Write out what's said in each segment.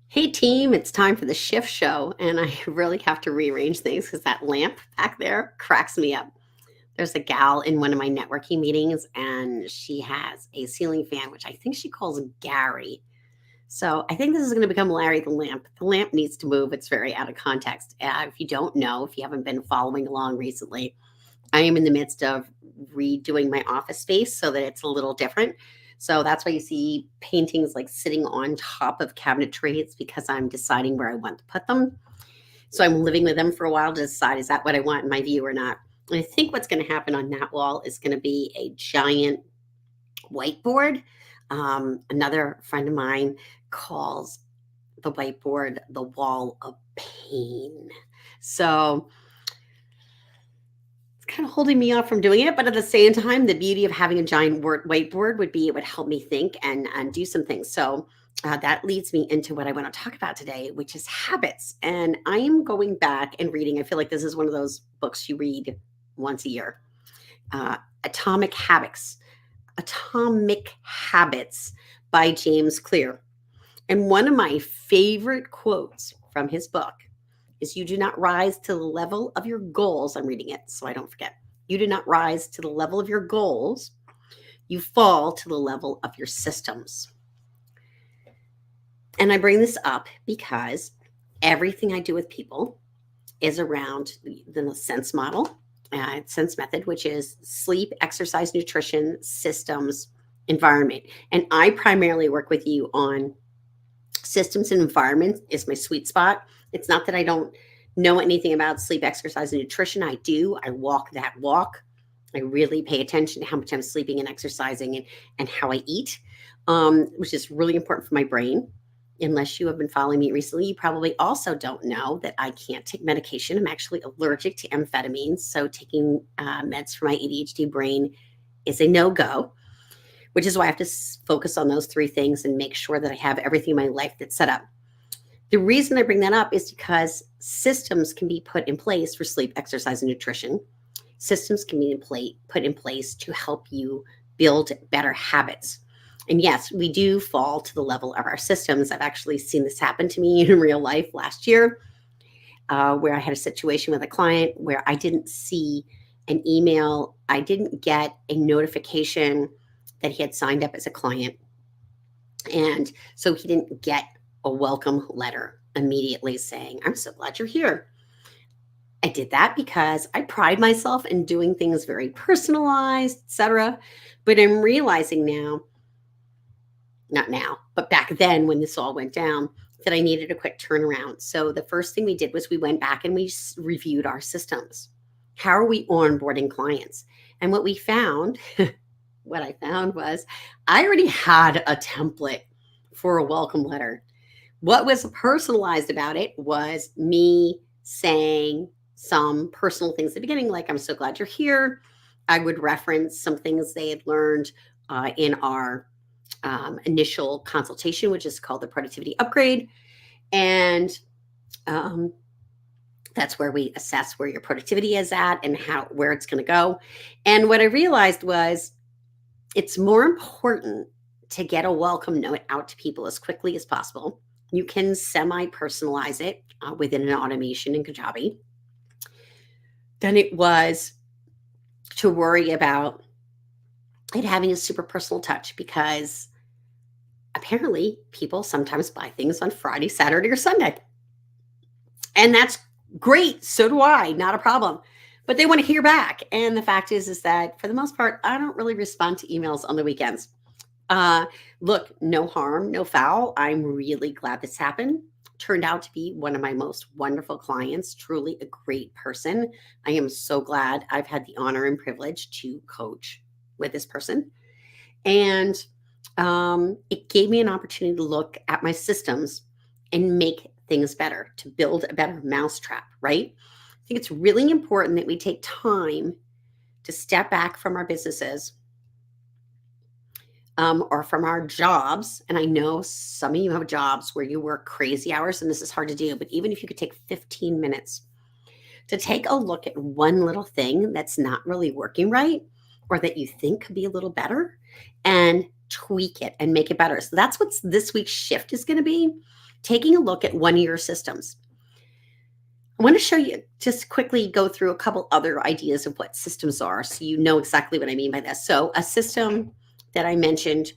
Hey team, it's time for the shift show, and I really have to rearrange things because that lamp back there cracks me up. There's a gal in one of my networking meetings, and she has a ceiling fan, which I think she calls Gary. So I think this is going to become Larry the lamp. The lamp needs to move. It's very out of context. If you don't know, if you haven't been following along recently, I am in the midst of redoing my office space so that it's a little different. So that's why you see paintings like sitting on top of cabinetry. It's because I'm deciding where I want to put them. So I'm living with them for a while to decide, is that what I want in my view or not? And I think what's going to happen on that wall is going to be a giant whiteboard. Another friend of mine calls the whiteboard the wall of pain. So kind of holding me off from doing it. But at the same time, the beauty of having a giant whiteboard would be it would help me think and do some things. So that leads me into what I want to talk about today, which is habits. And I am going back and reading. I feel like this is one of those books you read once a year. Atomic Habits. Atomic Habits by James Clear. And one of my favorite quotes from his book is you do not rise to the level of your goals. I'm reading it so I don't forget. You do not rise to the level of your goals. You fall to the level of your systems. And I bring this up because everything I do with people is around the sense model, sense method, which is sleep, exercise, nutrition, systems, environment. And I primarily work with you on systems and environment is my sweet spot. It's not that I don't know anything about sleep, exercise, and nutrition. I do. I walk that walk. I really pay attention to how much I'm sleeping and exercising and how I eat, which is really important for my brain. Unless you have been following me recently, you probably also don't know that I can't take medication. I'm actually allergic to amphetamines. So taking meds for my ADHD brain is a no go, which is why I have to focus on those three things and make sure that I have everything in my life that's set up. The reason I bring that up is because systems can be put in place for sleep, exercise, and nutrition. Systems can be put in place to help you build better habits. And yes, we do fall to the level of our systems. I've actually seen this happen to me in real life last year, where I had a situation with a client where I didn't see an email, I didn't get a notification that he had signed up as a client. And so he didn't get a welcome letter immediately saying, I'm so glad you're here. I did that because I pride myself in doing things very personalized, etc. But I'm realizing now, not now, but back then when this all went down, that I needed a quick turnaround. So the first thing we did was we went back and we reviewed our systems. How are we onboarding clients? And what I found was I already had a template for a welcome letter. What was personalized about it was me saying some personal things at the beginning, like, I'm so glad you're here. I would reference some things they had learned in our initial consultation, which is called the productivity upgrade. And that's where we assess where your productivity is at and where it's going to go. And what I realized was it's more important to get a welcome note out to people as quickly as possible. You can semi-personalize it within an automation in Kajabi than it was to worry about it having a super personal touch, because apparently people sometimes buy things on Friday, Saturday, or Sunday. And that's great. So do I, not a problem. But they want to hear back. And the fact is that for the most part, I don't really respond to emails on the weekends. Look, no harm, no foul. I'm really glad this happened. Turned out to be one of my most wonderful clients, truly a great person. I am so glad I've had the honor and privilege to coach with this person. And it gave me an opportunity to look at my systems and make things better, to build a better mousetrap, right? I think it's really important that we take time to step back from our businesses or from our jobs. And I know some of you have jobs where you work crazy hours and this is hard to do, but even if you could take 15 minutes to take a look at one little thing that's not really working right, or that you think could be a little better, and tweak it and make it better. So that's what this week's shift is going to be. taking a look at one of your systems. I want to show you, just quickly go through a couple other ideas of what systems are so you know exactly what I mean by this. So a system that I mentioned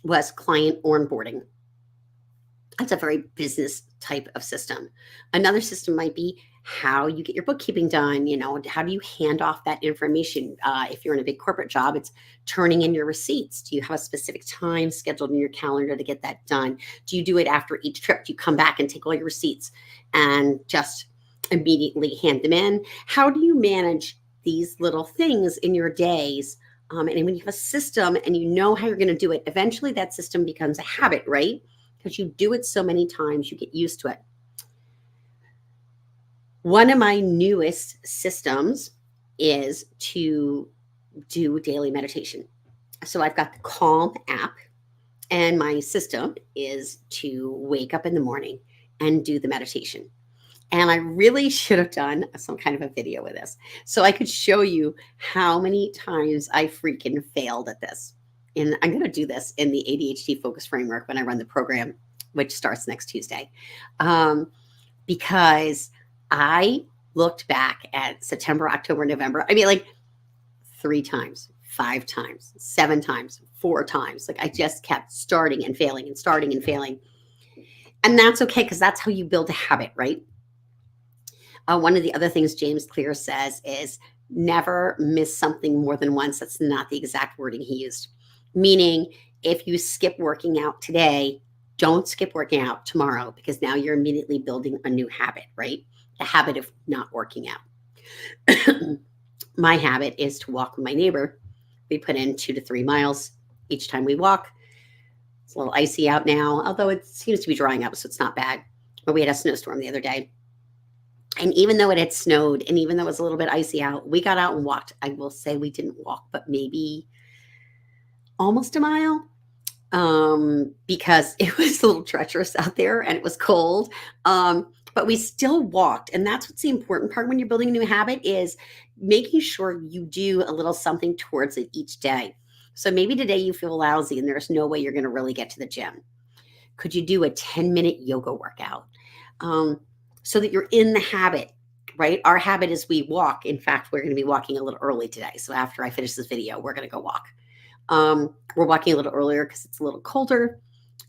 was client onboarding. That's a very business type of system. Another system might be how you get your bookkeeping done. How do you hand off that information? If you're in a big corporate job, it's turning in your receipts. Do you have a specific time scheduled in your calendar to get that done? Do you do it after each trip? Do you come back and take all your receipts and just immediately hand them in? How do you manage these little things in your days? And when you have a system and you know how you're going to do it, eventually that system becomes a habit, right? Because you do it so many times, you get used to it. One of my newest systems is to do daily meditation. So I've got the Calm app, and my system is to wake up in the morning and do the meditation. And I really should have done some kind of a video with this so I could show you how many times I freaking failed at this. And I'm going to do this in the ADHD focus framework when I run the program, which starts next Tuesday. Because I looked back at September, October, November. I mean, like 3 times, 5 times, 7 times, 4 times. Like I just kept starting and failing and starting and failing. And that's okay, because that's how you build a habit, right? One of the other things James Clear says is never miss something more than once. That's not the exact wording he used. Meaning, if you skip working out today, don't skip working out tomorrow, because now you're immediately building a new habit, right? The habit of not working out. My habit is to walk with my neighbor. We put in 2 to 3 miles each time we walk. It's a little icy out now, although it seems to be drying up, so it's not bad. But we had a snowstorm the other day. And even though it had snowed and even though it was a little bit icy out, we got out and walked. I will say we didn't walk, but maybe almost a mile, because it was a little treacherous out there and it was cold. But we still walked. And that's what's the important part when you're building a new habit, is making sure you do a little something towards it each day. So maybe today you feel lousy and there's no way you're going to really get to the gym. Could you do a 10-minute yoga workout? So that you're in the habit, right? Our habit is we walk. In fact, we're going to be walking a little early today. So after I finish this video, we're going to go walk. We're walking a little earlier because it's a little colder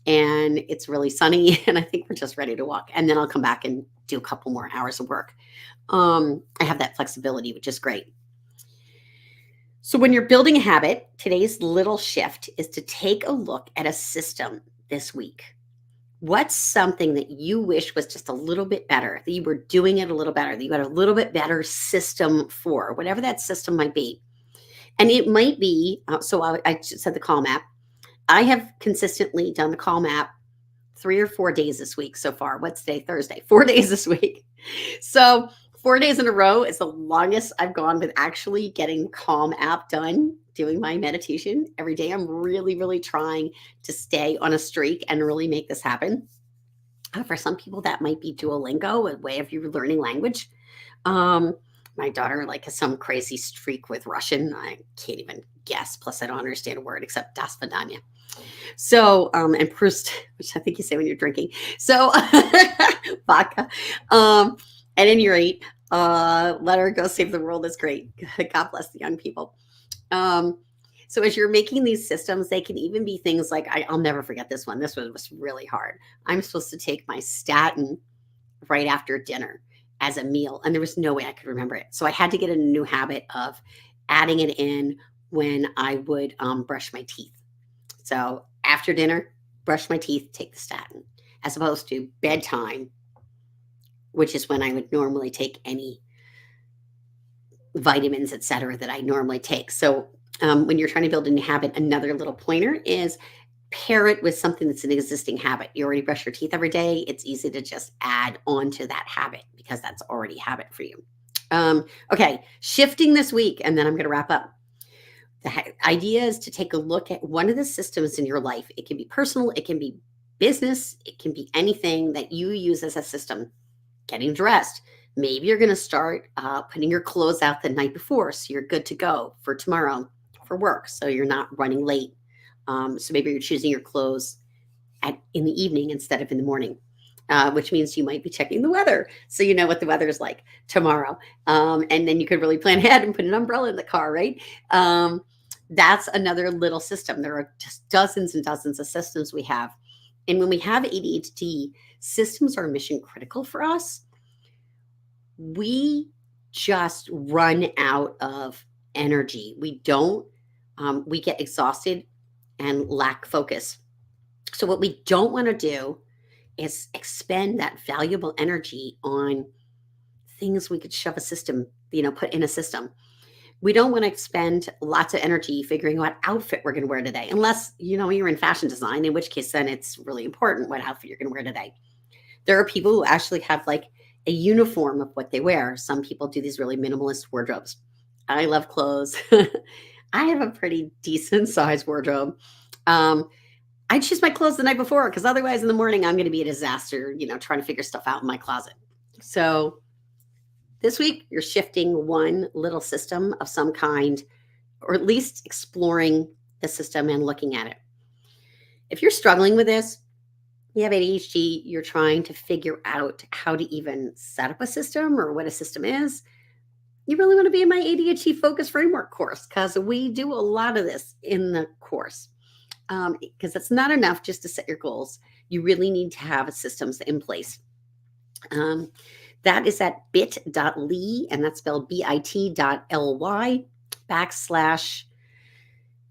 and it's really sunny. And I think we're just ready to walk. And then I'll come back and do a couple more hours of work. I have that flexibility, which is great. So when you're building a habit, today's little shift is to take a look at a system this week. What's something that you wish was just a little bit better, that you were doing it a little better, that you had a little bit better system for, whatever that system might be? And it might be, I just said the Calm app. I have consistently done the Calm app 3 or 4 days this week so far. What's today? Thursday. 4 days this week. So 4 days in a row is the longest I've gone with actually getting Calm app done, doing my meditation every day. I'm really, really trying to stay on a streak and really make this happen. For some people, that might be Duolingo, a way of you learning language. My daughter has some crazy streak with Russian. I can't even guess. Plus, I don't understand a word except das vidanya. So, and Proust, which I think you say when you're drinking. So, vodka. At any rate, let her go save the world is great. God bless the young people. So as you're making these systems, they can even be things like, I'll never forget this one. This one was really hard. I'm supposed to take my statin right after dinner as a meal, and there was no way I could remember it. So I had to get a new habit of adding it in when I would brush my teeth. So after dinner, brush my teeth, take the statin, as opposed to bedtime, which is when I would normally take any vitamins, et cetera, that I normally take. So when you're trying to build a new habit, another little pointer is pair it with something that's an existing habit. You already brush your teeth every day. It's easy to just add on to that habit because that's already a habit for you. Okay, shifting this week, and then I'm going to wrap up. The idea is to take a look at one of the systems in your life. It can be personal, it can be business, it can be anything that you use as a system. Getting dressed. Maybe you're going to start putting your clothes out the night before so you're good to go for tomorrow for work, so you're not running late. So maybe you're choosing your clothes in the evening instead of in the morning. Which means you might be checking the weather so you know what the weather is like tomorrow. And then you could really plan ahead and put an umbrella in the car, right? That's another little system. There are just dozens and dozens of systems we have. And when we have ADHD, systems are mission critical for us. We just run out of energy. We get exhausted and lack focus. So, what we don't want to do is expend that valuable energy on things we could shove a system, put in a system. We don't want to expend lots of energy figuring out what outfit we're going to wear today, unless, you're in fashion design, in which case then it's really important what outfit you're going to wear today. There are people who actually have like a uniform of what they wear. Some people do these really minimalist wardrobes. I love clothes. I have a pretty decent sized wardrobe. I choose my clothes the night before because otherwise in the morning I'm going to be a disaster, trying to figure stuff out in my closet. So this week you're shifting one little system of some kind, or at least exploring the system and looking at it. If you're struggling with this, you have ADHD, you're trying to figure out how to even set up a system or what a system is, you really want to be in my ADHD Focus Framework course because we do a lot of this in the course. Because it's not enough just to set your goals. You really need to have systems in place. That is at bit.ly, and that's spelled bit.ly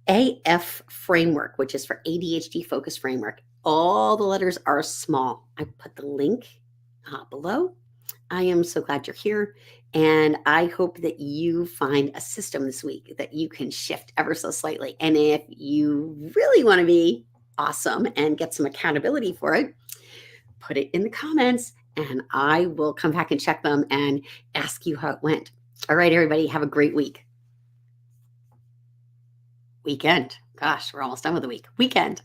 /AF framework, which is for ADHD Focus Framework. All the letters are small. I put the link below. I am so glad you're here. And I hope that you find a system this week that you can shift ever so slightly. And if you really want to be awesome and get some accountability for it, put it in the comments and I will come back and check them and ask you how it went. All right, everybody, have a great weekend. Gosh, we're almost done with the week. Weekend.